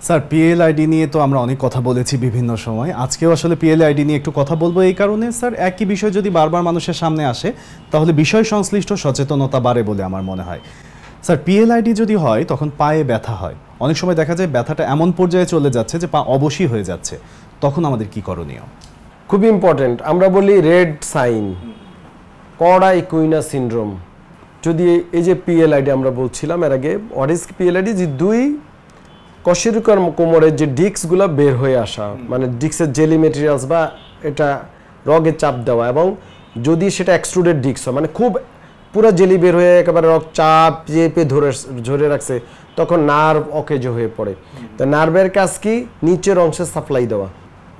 Sir PLID নিয়ে তো আমরা অনেক কথা বলেছি বিভিন্ন সময়, আজকেও আসলে পিএলআইডি নিয়ে একটু কথা বলবো। এই কারণে স্যার একই বিষয় যদি বারবার মানুষের সামনে আসে তাহলে বিষয় সংশ্লিষ্ট সচেতনতা বাড়ে বলে আমার মনে হয়। স্যার পিএলআইডি যদি হয় তখন পায়ে ব্যথা হয়, অনেক সময় দেখা যায় ব্যথাটা এমন পর্যায়ে চলে যাচ্ছে যে পা অবশই হয়ে যাচ্ছে, তখন আমাদের কি করণীয়? খুব ইম্পর্টেন্ট, আমরা বলি রেড সাইন, কড়া ইকুইনা সিনড্রোম। যদি এই যে পিএলআইডি আমরা বলছিলাম এর আগে, হোয়াট ইজ পিএলআইডি? যে দুই কশেরুকার কোমরের যে ডিস্কগুলো বের হয়ে আসা, মানে ডিস্কের জেলি মেটেরিয়ালস বা এটা রগে চাপ দেওয়া, এবং যদি সেটা এক্সট্রুডেড ডিস্ক হয়, মানে খুব পুরো জেলি বের হয়ে একেবারে রগ চাপ চেপে ধরে রাখছে, তখন নার্ভ অকেজ হয়ে পড়ে। তো নার্ভের কাজ কি? নিচের অংশে সাপ্লাই দেওয়া,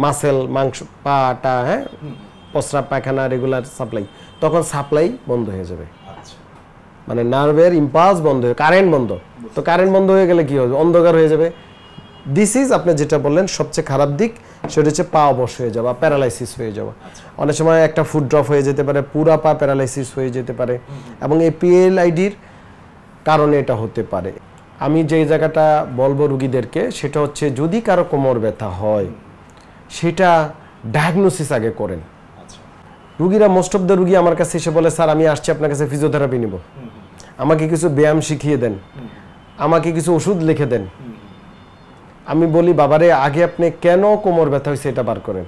মাসেল, মাংস, পাটা, হ্যাঁ, প্রস্রাব পায়খানা রেগুলার সাপ্লাই, তখন সাপ্লাই বন্ধ হয়ে যাবে, মানে নার্ভের ইম্পালস বন্ধ হয়ে, কারেন্ট বন্ধ। তো কারেন্ট বন্ধ হয়ে গেলে কি হবে? অন্ধকার হয়ে যাবে। দিস ইজ আপনি যেটা বললেন সবচেয়ে খারাপ দিক, সেটা হচ্ছে পা অবশ হয়ে যাওয়া, প্যারালাইসিস হয়ে যাওয়া। অনেক সময় একটা ফুট ড্রপ হয়ে যেতে পারে, পুরা পা প্যারালাইসিস হয়ে যেতে পারে, এবং এই পিএলআইডির কারণে এটা হতে পারে। আমি যে জায়গাটা বলবো রুগীদেরকে, সেটা হচ্ছে যদি কারো কোমর ব্যথা হয় সেটা ডায়াগনোসিস আগে করেন। রুগীরা, মোস্ট অফ দ্য রুগী আমার কাছে এসে বলে, স্যার আমি আসছি আপনার কাছে ফিজিওথেরাপি নিব, আমাকে কিছু ব্যায়াম শিখিয়ে দেন, আমাকে কিছু ওষুধ লিখে দেন। আমি বলি, বাবারে আগে আপনি কেন কোমর ব্যথা হয়েছে এটা বার করেন।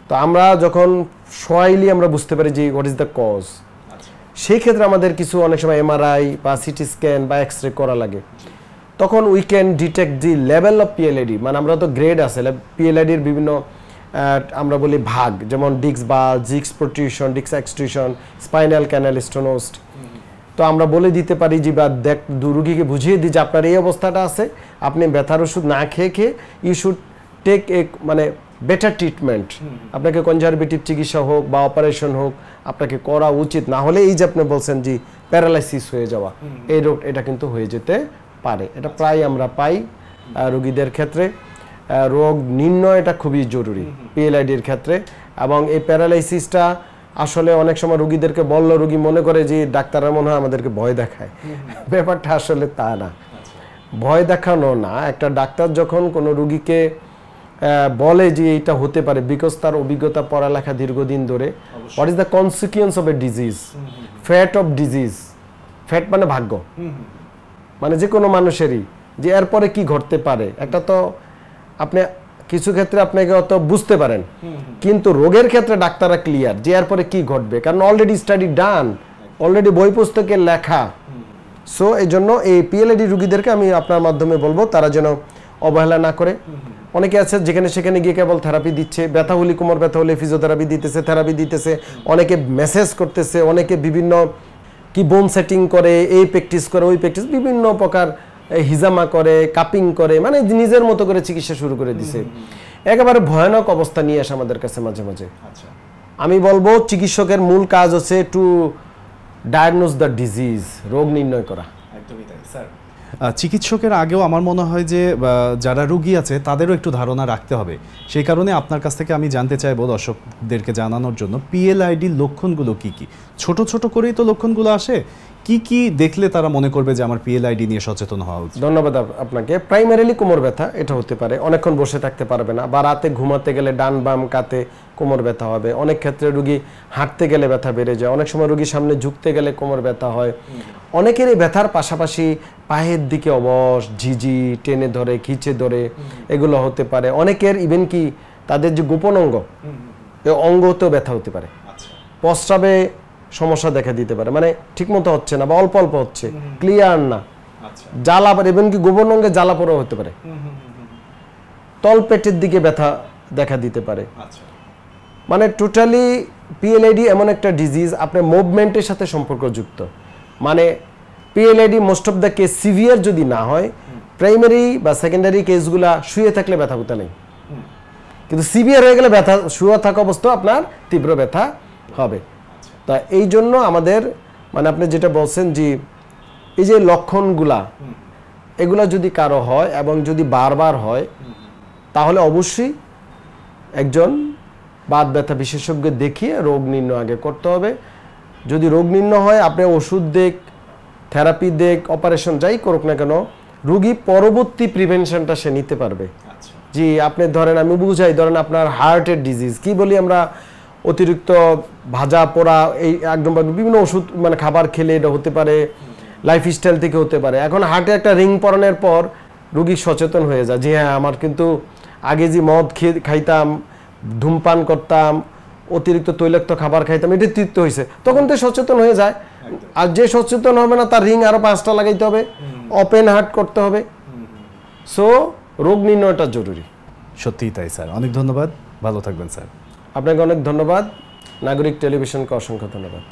তো আমরা যখন সরাইলি আমরা বুঝতে পারি যে হোয়াট ইজ দ্য কজ, সেই ক্ষেত্রে আমাদের কিছু অনেক সময় এমআরআই বা সিটি স্ক্যান বা এক্স রে করা লাগে। তখন we can detect the level of PLID, মানে আমরা তো গ্রেড আছে পিএলআইডির বিভিন্ন, আমরা বলি ভাগ, যেমন disc bulge, disc protrusion, disc extrusion, spinal canal stenosis. তো আমরা বলে দিতে পারি যে, বা রুগীকে বুঝিয়ে দিই যে আপনার এই অবস্থাটা আছে, আপনি ব্যথার ওষুধ না খেয়ে ইউ শুড টেক এ মানে বেটার ট্রিটমেন্ট। আপনাকে কনজারভেটিভ চিকিৎসা হোক বা অপারেশন হোক আপনাকে করা উচিত, না হলে এই যে আপনি বলছেন যে প্যারালাইসিস হয়ে যাওয়া, এই রোগ এটা কিন্তু হয়ে যেতে পারে। এটা প্রায় আমরা পাই রুগীদের ক্ষেত্রে। রোগ নির্ণয় এটা খুবই জরুরি পিএলআইডির ক্ষেত্রে, এবং এই প্যারালাইসিসটা আসলে অনেক সময় রুগীদেরকে বললো, রুগী মনে করে যে ডাক্তাররা মনে হয় আমাদেরকে ভয় দেখায়। ব্যাপারটা আসলে তা না, ভয় দেখানো না। একটা ডাক্তার যখন কোনো রুগীকে বলে যে এটা হতে পারে, বিকজ তার অভিজ্ঞতা, পড়ালেখা দীর্ঘদিন ধরে, what is the consequence of A disease, fat of disease, fat মানে ভাগ্য, মানে যে কোনো মানুষেরই যে এরপরে কি ঘটতে পারে, একটা তো আপনি কিছু ক্ষেত্রে আপনাকে অত বুঝতে পারেন, কিন্তু রোগের ক্ষেত্রে ডাক্তাররা ক্লিয়ার যে এরপরে কি ঘটবে, কারণ অলরেডি স্টাডি ডান, অলরেডি বই পুস্তকে লেখা। সো এই জন্য এই পিএলআইডি রুগীদেরকে আমি আপনার মাধ্যমে বলবো তারা যেন অবহেলা না করে। অনেকে আছে যেখানে সেখানে গিয়ে কেবল থেরাপি দিচ্ছে, ব্যথা হলে, কোমর ব্যথা হলে ফিজিওথেরাপি দিতেছে, থেরাপি দিতেছে, অনেকে মেসেজ করতেছে, অনেকে বিভিন্ন কি বোন সেটিং করে, এই প্র্যাকটিস করে, ওই প্র্যাকটিস, বিভিন্ন প্রকার হিজামা করে, কাপিং করে, মানে নিজের মতো করে চিকিৎসা শুরু করে দিছে। একেবারে ভয়ানক অবস্থা নিয়ে আসে আমাদের কাছে মাঝে মাঝে। আমি বলবো চিকিৎসকের মূল কাজ হচ্ছে টু ডায়াগনোজ দ্য ডিজিজ, রোগ নির্ণয় করা। একদমই তাই স্যার। চিকিৎসকের আগেও আমার মনে হয় যে যারা রোগী আছে তাদেরও একটু ধারণা রাখতে হবে। সেই কারণে আপনার কাছ থেকে আমি জানতে চাইবো, দর্শকদেরকে জানানোর জন্য, পিএলআইডির লক্ষণগুলো কি কি? ছোট ছোট করেই তো লক্ষণগুলো আসে, কি কি দেখলে তারা মনে করবে যে আমার পিএলআইডি নিয়ে সচেতন হওয়া উচিত? ধন্যবাদ আপনাকে। প্রাইমারিলি কোমর ব্যথা এটা হতে পারে, অনেকক্ষণ বসে থাকতে পারবে না, বা রাতে ঘুমাতে গেলে ডান বাম কাতে কোমর ব্যথা হবে। অনেক ক্ষেত্রে রুগী হাঁটতে গেলে ব্যথা বেড়ে যায়, অনেক সময় রুগী সামনে ঝুঁকতে গেলে কোমর ব্যথা হয়। অনেকের এই ব্যথার পাশাপাশি পায়ের দিকে অবশ, ঝিঝি, টেনে ধরে, খিচে ধরে, এগুলো হতে পারে। অনেকের ইভেন কি তাদের যে গোপন অঙ্গ, এই অঙ্গতেও ব্যথা হতে পারে। প্রস্রাবে সমস্যা দেখা দিতে পারে, মানে ঠিকমতো হচ্ছে না বা অল্প অল্প হচ্ছে, ক্লিয়ার না, জ্বালা, ইভেন কি গোপন অঙ্গে জ্বালা পোড়া হতে পারে। তল পেটের দিকে ব্যথা দেখা দিতে পারে। মানে টোটালি পিএলআইডি এমন একটা ডিজিজ আপনার মুভমেন্টের সাথে সম্পর্কযুক্ত। মানে PLID most of the case severe যদি না হয়, প্রাইমারি বা সেকেন্ডারি কেসগুলা শুয়ে থাকলে ব্যথা কোথা নেই, কিন্তু সিভিয়ার হয়ে গেলে ব্যথা শুয়ে থাকা অবস্থায় আপনার তীব্র ব্যথা হবে। তা এই জন্য আমাদের, মানে আপনি যেটা বলছেন যে এই যে লক্ষণগুলা, এগুলা যদি কারো হয় এবং যদি বারবার হয়, তাহলে অবশ্যই একজন বাত ব্যথা বিশেষজ্ঞ দেখিয়ে রোগ নির্ণয় আগে করতে হবে। যদি রোগ নির্ণয় হয়, আপনি ওষুধ দেখ, থেরাপি দেখ, অপারেশন যাই করুক না কেন, রোগী পরবর্তী প্রিভেনশনটা সে নিতে পারবে। জি, আপনি ধরেন, আমি বুঝাই, ধরেন আপনার হার্টের ডিজিজ, কি বলি আমরা, অতিরিক্ত ভাজা পোড়া, এই একদম বিভিন্ন ওষুধ মানে খাবার খেলে এটা হতে পারে, লাইফস্টাইল থেকে হতে পারে। এখন হার্টে একটা রিং পরানোর পর রোগী সচেতন হয়ে যায় যে হ্যাঁ, আমার কিন্তু আগে যে মদ খাইতাম, ধূমপান করতাম, অতিরিক্ত তৈলাক্ত খাবার খাইতাম, এটা তৃপ্ত হয়েছে, তখন তো সচেতন হয়ে যায়। আর যে সচেতন হবে না, তার রিং আরো 5টা লাগাইতে হবে, ওপেন হার্ট করতে হবে। সো রোগ নির্ণয়টা জরুরি। সত্যিই তাই স্যার, অনেক ধন্যবাদ, ভালো থাকবেন স্যার। আপনাকে অনেক ধন্যবাদ। নাগরিক টেলিভিশনকে অসংখ্য ধন্যবাদ।